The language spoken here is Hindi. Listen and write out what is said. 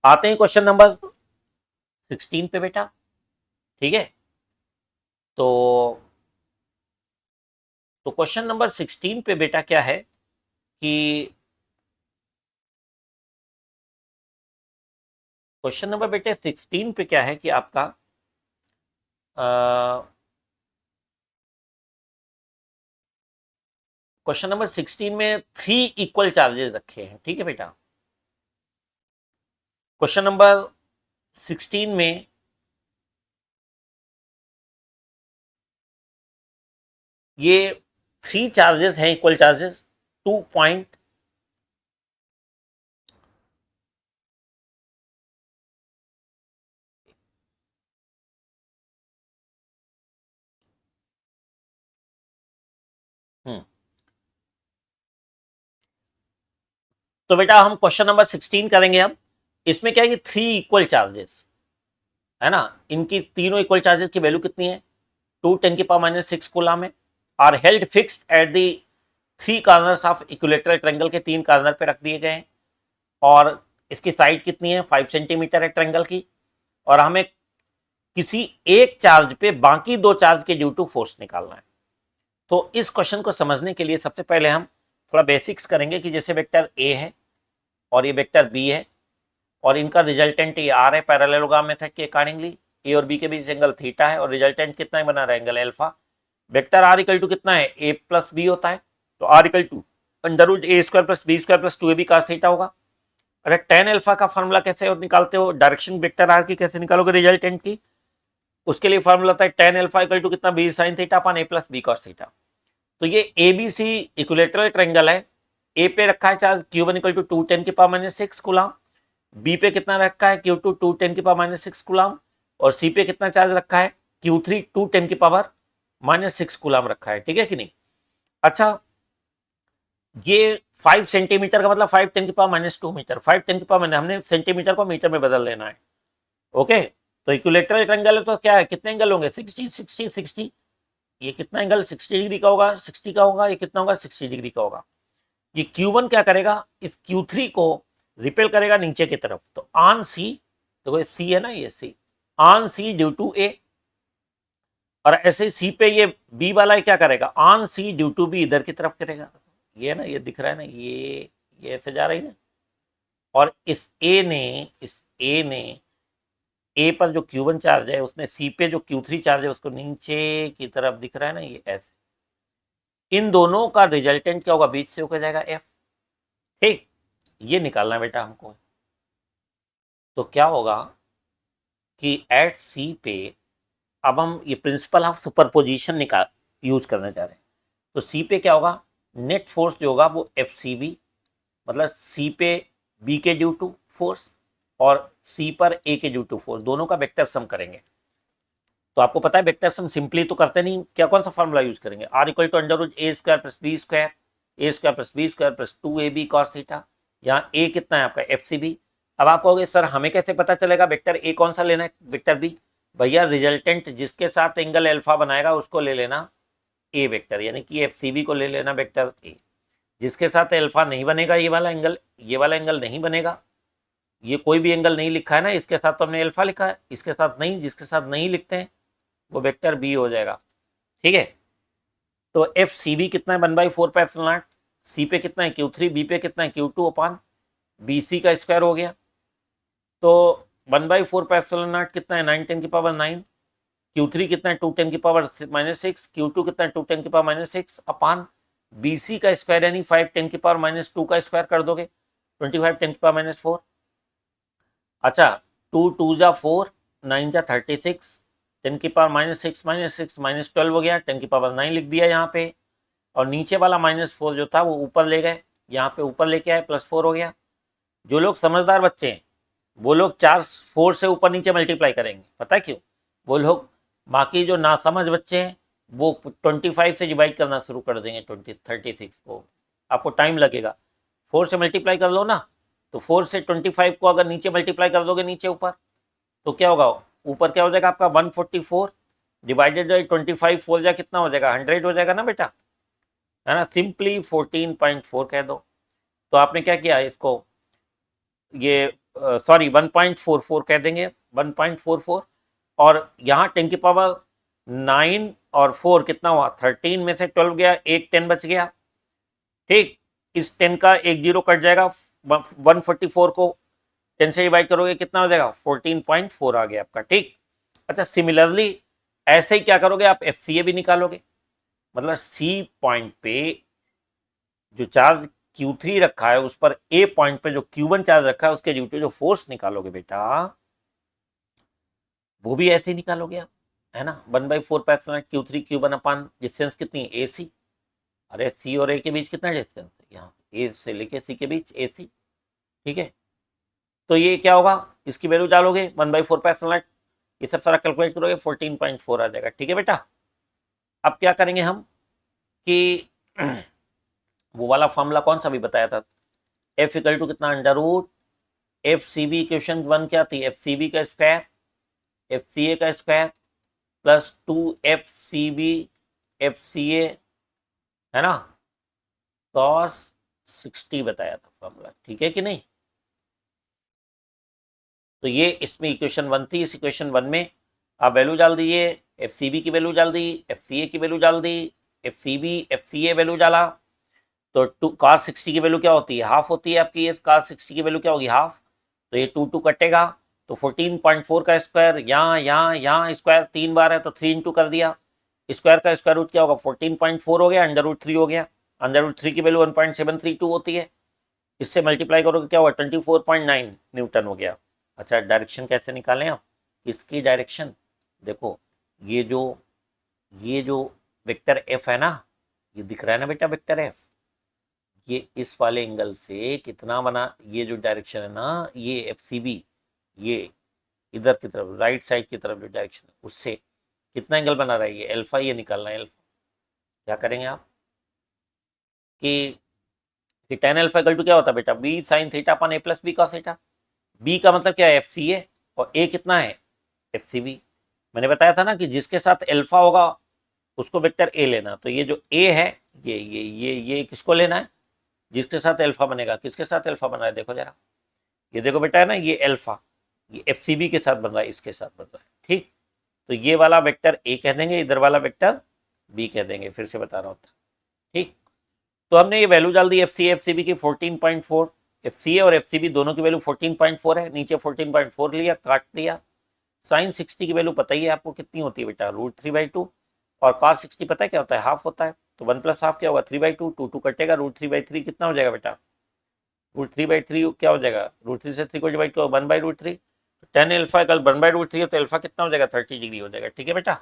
आते हैं क्वेश्चन नंबर 16 पे बेटा। ठीक है, तो क्वेश्चन नंबर 16 पे बेटा क्या है कि क्वेश्चन नंबर बेटे 16 पे क्या है कि आपका क्वेश्चन नंबर 16 में 3 इक्वल चार्जेस रखे हैं। ठीक है बेटा, क्वेश्चन नंबर 16 में ये 3 चार्जेस हैं, इक्वल चार्जेस 2 पॉइंट तो बेटा हम क्वेश्चन नंबर 16 करेंगे। अब इसमें क्या है कि 3 इक्वल चार्जेस है ना, इनकी तीनों इक्वल चार्जेस की वैल्यू कितनी है, 2 × 10⁻⁶ कूलम है, are held fixed at the 3 corners of equilateral triangle के 3 कार्नर पे रख दिए गए हैं, और इसकी साइड कितनी है 5 सेंटीमीटर है ट्रायंगल की, और हमें किसी एक चार्ज पे बाकी 2 चार्ज के ड्यू टू फोर्स निकालना है। तो इस क्वेश्चन को समझने के लिए सबसे पहले हम थोड़ा बेसिक्स करेंगे कि जैसे वेक्टर ए है और ये वेक्टर बी है और इनका रिजल्टेंट ये आर है, पैरेललोग्राम मेथड के अकॉर्डिंगली ए और बी के बीच एंगल थीटा है और रिजल्टेंट कितना है बना रहा है angle alpha. Vector R equal to कितना है ए प्लस बी होता है, तो R equal to √a² + b² + 2ab cos theta होगा। अरे tan अल्फा का फॉर्मूला कैसे निकालते हो, डायरेक्शन वेक्टर आर की कैसे निकालोगे रिजल्टेंट की, उसके लिए फॉर्मूला होता है tan अल्फा इक्वल टू कितना b sin theta upon a + b cos theta. तो ये A B C equilateral triangle है, ए पे रखा है charge q1 equal to 2 10⁻⁶ coulomb, B पे कितना रखा है q2 2 10⁻⁶ कूलम, और सी पे कितना चार्ज रखा है q3 2 10⁻⁶ कूलम रखा है। ठीक है कि नहीं। अच्छा, ये 5 सेंटीमीटर का मतलब 5 10⁻⁻² मीटर, 5 10⁻⁻, हमने सेंटीमीटर को मीटर में बदल लेना है। ओके, तो इक्विलेटरल ट्रायंगल है तो क्या है, कितने एंगल होंगे 60 60 60, ये कितना एंगल 60 डिग्री का होगा, 60 का होगा, ये कितना होगा 60 डिग्री का होगा। ये Q1 क्या करेगा, इस Q3 को रिपेल करेगा नीचे की तरफ, तो ऑन सी, तो सी है ना, ये C on C due to A, और ऐसे सी पे ये बी वाला क्या करेगा on C due to B इधर की तरफ करेगा, ये ना ये दिख रहा है ना, ये ऐसे जा रही ना, और इस ए ने ए पर जो Q1 चार्ज है उसने सी पे जो Q3 चार्ज है उसको नीचे की तरफ दिख रहा है ना, ये ऐसे, इन दोनों का रिजल्टेंट क्या होगा बीच से होकर जाएगा एफ। ठीक, ये निकालना है बेटा हमको। तो क्या होगा कि एट सी पे अब हम ये प्रिंसिपल ऑफ सुपरपोजिशन निकाल यूज करने जा रहे हैं। तो सी पे क्या होगा, नेट फोर्स जो होगा वो एफ सी बी, मतलब सी पे बी के ड्यू टू फोर्स और सी पर ए के ड्यू टू फोर्स, दोनों का वेक्टर सम करेंगे। तो आपको पता है वेक्टर सम सिंपली तो करते नहीं, क्या कौन सा फॉर्मूला यूज करेंगे, R equal to √a² + b² a² + b² + 2ab cos theta. यहाँ ए कितना है आपका एफ सी बी। अब आप कहोगे सर हमें कैसे पता चलेगा वेक्टर ए कौन सा लेना है वेक्टर बी, भैया रिजल्टेंट जिसके साथ एंगल एल्फा बनाएगा उसको ले लेना ए वेक्टर, यानी कि एफ सी बी को ले लेना वेक्टर ए। जिसके साथ एल्फा नहीं बनेगा ये वाला एंगल नहीं बनेगा, ये कोई भी एंगल नहीं लिखा है ना, इसके साथ तो हमने एल्फा लिखा है, इसके साथ नहीं, जिसके साथ नहीं लिखते हैं वो वेक्टर बी हो जाएगा। ठीक है, तो एफ सी बी कितना है 1/4πε0, सी पे कितना है Q3, बी पे कितना है Q2 अपान बी सी का स्क्वायर हो गया। तो 1/4πε0 कितना है 9 × 10⁻⁹, Q3 कितना है 2 10⁻⁻6, Q2 कितना है 2 10⁻⁶ अपान बी सी का स्क्वायर यानी 5 10⁻² का स्क्वायर कर दोगे 25 10⁻⁴। अच्छा, 2 2 जा 4, 9 जा 36, 10⁻⁻6 -12 हो गया, 10⁻9 लिख दिया यहाँ पे, और नीचे वाला -4 जो था वो ऊपर ले गए, यहाँ पे ऊपर लेके आए +4 हो गया। जो लोग समझदार बच्चे हैं वो लोग 4 से ऊपर नीचे मल्टीप्लाई करेंगे, पता है क्यों, वो लोग, बाकी जो नासमझ बच्चे हैं वो 25 से डिवाइड करना शुरू कर देंगे 36 को, आपको टाइम लगेगा, 4 से मल्टीप्लाई कर लो ना, तो 4 से 25 को अगर नीचे मल्टीप्लाई कर दोगे नीचे ऊपर, तो क्या होगा ऊपर क्या हो जाएगा आपका 144 डिवाइडेड बाई 25, 4 जा कितना हो जाएगा 100 हो जाएगा ना बेटा, है ना, सिंपली 14.4 कह दो। तो आपने क्या किया इसको, ये सॉरी 1.44 कह देंगे, 1.44। और यहाँ 10 की पावर 9 और 4 कितना हुआ, 13 में से 12 गया, एक 10 बच गया। ठीक, इस 10 का एक जीरो कट जाएगा, 144 को 10 से डिवाइड करोगे कितना हो जाएगा, 14.4 आ गया आपका। ठीक, अच्छा सिमिलरली ऐसे ही क्या करोगे आप, एफसीए भी निकालोगे। मतलब सी पॉइंट पे जो चार्ज Q3 रखा है उस पर ए पॉइंट पे जो Q1 चार्ज रखा है उसके ड्यू टू जो फोर्स निकालोगे बेटा, वो भी ऐसे ही निकालोगे आप, है ना। 1/4 Q3 Q1 अपान डिस्टेंस कितनी है, ए सी। अरे सी और ए के बीच कितना डिस्टेंस है, यहाँ ए से लेके सी के बीच ए सी। ठीक है, तो ये क्या होगा, इसकी वैल्यू डालोगे 1/4, ये सब सारा कैलकुलेट करोगे 14.4 आ जाएगा। ठीक है बेटा, अब क्या करेंगे हम कि वो वाला फॉर्मूला कौन सा भी बताया था, एफ इक्वल टू कितना, under root F C B, equation 1 क्या थी, एफ सी बी का स्क्वायर एफ सी ए का square plus 2 F C A, है ना, cos 60 बताया था फॉर्मूला। ठीक है कि नहीं, तो ये इसमें इक्वेशन 1 थी। इस इक्वेशन 1 में आप वैल्यू डाल दीजिए, एफ सी बी की वैल्यू डाल दी, एफ सी ए की वैल्यू डाल दी, F C B F C A value डाला, तो cos 60 की वैल्यू क्या होती है, हाफ होती है आपकी, ये cos 60 की वैल्यू क्या होगी, हाफ। तो ये 2 कटेगा, तो 14.4 का स्क्वायर, यहाँ स्क्वायर 3 बार है तो 3 इंटू कर दिया, स्क्वायर का स्क्वायर रूट क्या होगा, 14.4 हो गया, अंडर रूट 3 हो गया, अंडर रूट 3 की वैल्यू 1.732 होती है, इससे मल्टीप्लाई करोगे क्या हुआ, 24.9 न्यूटन हो गया। अच्छा डायरेक्शन कैसे निकालें आप, इसकी डायरेक्शन देखो, ये जो वेक्टर एफ है ना, ये दिख रहा है ना बेटा वेक्टर एफ, ये इस वाले एंगल से कितना बना, ये जो डायरेक्शन है ना, ये एफ सी बी, ये इधर की तरफ राइट साइड की तरफ जो डायरेक्शन है उससे कितना एंगल बना रहा है, ये अल्फा, ये निकालना है अल्फा। क्या करेंगे आप कि tan अल्फा इक्वल टू क्या होता है बेटा, बी साइन थीटा अपन A plus B cos theta. B का मतलब क्या है, एफ सी ए, और ए कितना है, एफ सी बी। मैंने बताया था ना कि जिसके साथ अल्फा होगा उसको वेक्टर ए लेना, तो ये जो ए है ये किसको लेना है, जिसके साथ अल्फा बनेगा, किसके साथ अल्फा बना है, देखो जरा, ये देखो बेटा है ना, ये अल्फा, ये एफ सी बी के साथ बन रहा है, इसके साथ बन रहा है। ठीक, तो ये वाला वेक्टर ए कह देंगे, इधर वाला वेक्टर बी कह देंगे, फिर से बता रहा हूँ। ठीक, तो हमने ये वैल्यू डाल दी एफ सी बी की 14.4, एफ सी ए और एफ सी बी दोनों की वैल्यू 14.4 है, नीचे 14.4 लिया, काट दिया। साइन 60 की वैल्यू पता ही है आपको कितनी होती है बेटा, √3/2, और cos 60 पता है क्या होता है, हाफ होता है, तो 1 प्लस हाफ क्या होगा, 3/2, 2 कटेगा, √3/3 कितना हो जाएगा बेटा, √3/3 क्या हो जाएगा, √3 से 3 को डिवाइड करो 1/√3, tan अल्फा कल 1/√3 है तो अल्फा कितना हो जाएगा, 30 डिग्री हो जाएगा। ठीक है बेटा।